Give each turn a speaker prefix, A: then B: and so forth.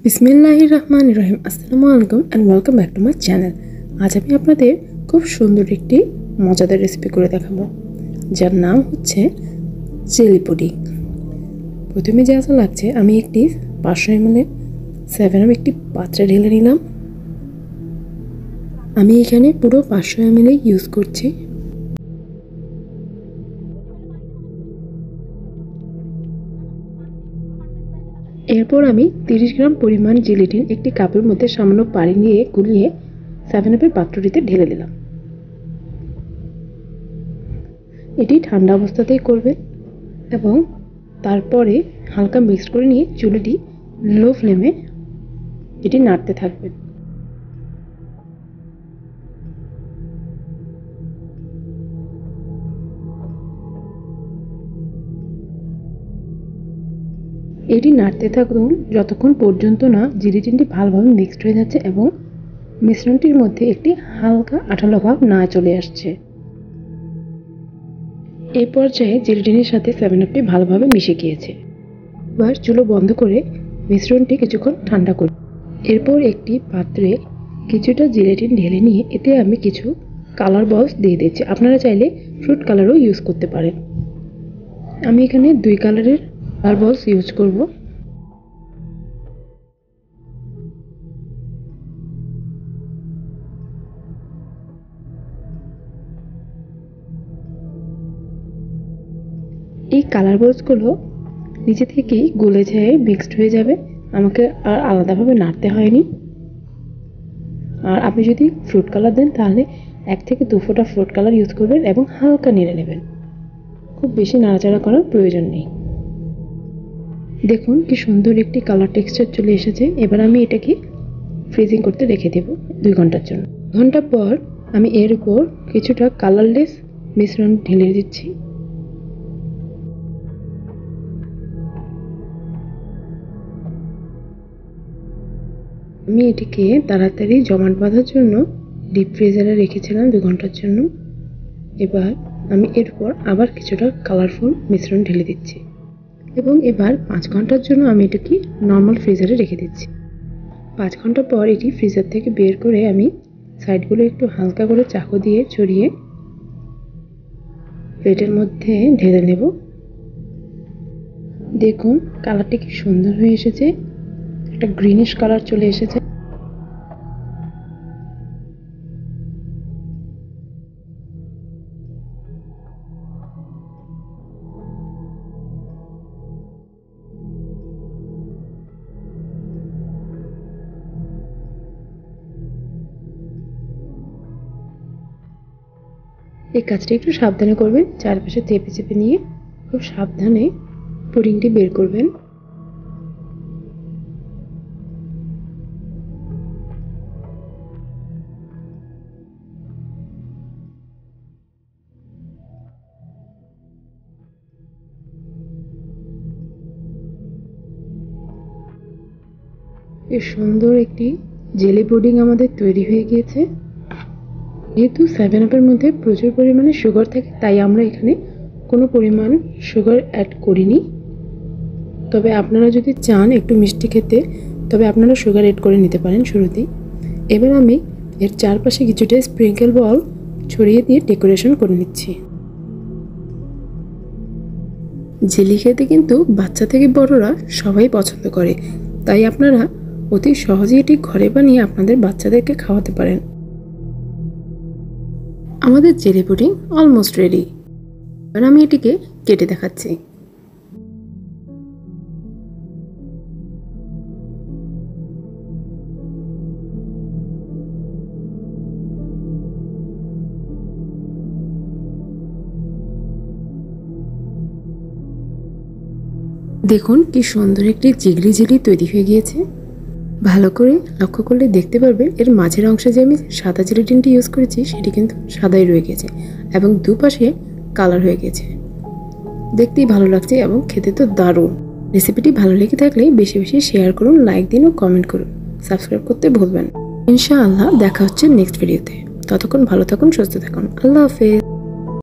A: बिस्मिल्लाहिर्रहमानिर्रहीम अस्सलामु आलैकुम and welcome back to my channel. आज আমি আপনাদের খুব সুন্দর একটি মজাদার রেসিপি করে দেখাবো, যার নাম হচ্ছে চিলি পুডিং। প্রথমে যা যা লাগছে, আমি একটি 500 ml 7 একটি পাত্রে ঢেলে নিলাম। আমি এখানে পুরো 500 ml ইউজ করছি। এরপর আমি 30 গ্রাম পরিমাণ জেলাটিন একটি কাপের মধ্যে সামান্য পানি দিয়ে গুলিয়ে 7 আপের পাত্রটিতে ঢেলে দিলাম। এটি ঠান্ডা অবস্থাতেই করবেন এবং তারপরে হালকা মিক্স করে নিয়ে চুলাটি লো ফ্লেমে এটি নাড়তে থাকবেন। এটি নাড়তে থাকুন যতক্ষণ পর্যন্ত না জেলাটিনটি ভালোভাবে মিক্সড হয়ে যাচ্ছে এবং মিশ্রণটির মধ্যে একটি হালকা আঠালো ভাব না চলে আসছে। এই পর্যায়ে জেলাটিনের সাথে 7 আপটি ভালোভাবে মিশে গিয়েছে। এবার চুলো বন্ধ করে মিশ্রণটি কিছুক্ষণ ঠান্ডা করুন। এরপর একটি পাত্রে কিছুটা জেলাটিন ঢেলে নিয়ে এতে আমি কিছু কালার বলস দিয়ে দিচ্ছি। আপনারা চাইলে ফ্রুট কালারও ইউজ করতে পারেন। আমি এখানে 2 কালারের কালার বলস ইউজ করব। এই কালার বলসগুলো নিচে থেকেই গলে যায়, মিক্সড হয়ে যাবে, আমাকে আর আলাদাভাবে নাড়তে হয়নি। আর আপনি যদি ফ্রুট কালার দেন তাহলে 1 থেকে 2 ফোঁটা ফ্রুট কালার ইউজ করবেন এবং হালকা নেড়ে নেবেন, খুব বেশি নাড়াচাড়া করার প্রয়োজন নেই। দেখুন কি সুন্দর একটি কালার টেক্সচার চলে এসেছে। এবার আমি এটাকে ফ্রিজিং করতে রেখে দেব 2 ঘন্টার জন্য। ঘন্টা পর আমি এর উপর কিছুটা কালারলেস মিশ্রণ ঢেলে দিচ্ছি। আমি এটিকে তাড়াতাড়ি জমাট বাঁধার জন্য ডিপ ফ্রিজারে রেখেছিলাম 2 ঘন্টার জন্য। এবার আমি এর উপর আবার কিছুটা কালারফুল মিশ্রণ ঢেলে দিচ্ছি এবং এবার 5 ঘন্টার জন্য আমি এটাকে নর্মাল ফ্রিজারে রেখে দিচ্ছি। 5 ঘন্টা পর এটি ফ্রিজার থেকে বের করে আমি সাইডগুলো একটু হালকা করে চাকু দিয়ে ছড়িয়ে প্লেটের মধ্যে ঢেলে নেব। দেখুন কালারটি কি সুন্দর হয়ে এসেছে, একটা গ্রিনিশ কালার চলে এসেছে। এই কাজটা একটু সাবধানে করবেন, চারপাশে চেপে চেপে নিয়ে খুব সাবধানে পুডিংটি বের করবেন। এই সুন্দর একটি জেলি পুডিং আমাদের তৈরি হয়ে গিয়েছে। যেহেতু 7 আপের মধ্যে প্রচুর পরিমাণে সুগার থাকে, তাই আমরা এখানে কোনো পরিমাণ সুগার অ্যাড করিনি। তবে আপনারা যদি চান একটু মিষ্টি খেতে, তবে আপনারা সুগার অ্যাড করে নিতে পারেন শুরুতেই। এবার আমি এর চারপাশে কিছুটা স্প্রিঙ্কেল বল ছড়িয়ে দিয়ে ডেকোরেশন করে নিচ্ছি। জেলি খেতে কিন্তু বাচ্চা থেকে বড়রা সবাই পছন্দ করে, তাই আপনারা অতি সহজেই এটি ঘরে বানিয়ে আপনাদের বাচ্চাদেরকে খাওয়াতে পারেন। আমাদের জেলি পুডিং অলমোস্ট রেডি। এবার আমি এটিকে কেটে দেখাচ্ছি। দেখুন কি সুন্দর একটি জিগলি জেলি তৈরি হয়ে গিয়েছে। ভালো করে লক্ষ্য করলে দেখতে পারবেন এর মাঝের অংশে যে আমি সাদা জেলাটিনটি ইউজ করেছি সেটি কিন্তু সাদাই রয়ে গেছে এবং দুপাশে কালার হয়ে গেছে। দেখতেই ভালো লাগছে এবং খেতে তো দারুণ। রেসিপিটি ভালো লেগে থাকলে বেশি বেশি শেয়ার করুন, লাইক দিন ও কমেন্ট করুন, সাবস্ক্রাইব করতে ভুলবেন না। ইনশাআল্লাহ দেখা হচ্ছে নেক্সট ভিডিওতে। ততক্ষণ ভালো থাকুন, সুস্থ থাকুন। আল্লাহ হাফেজ।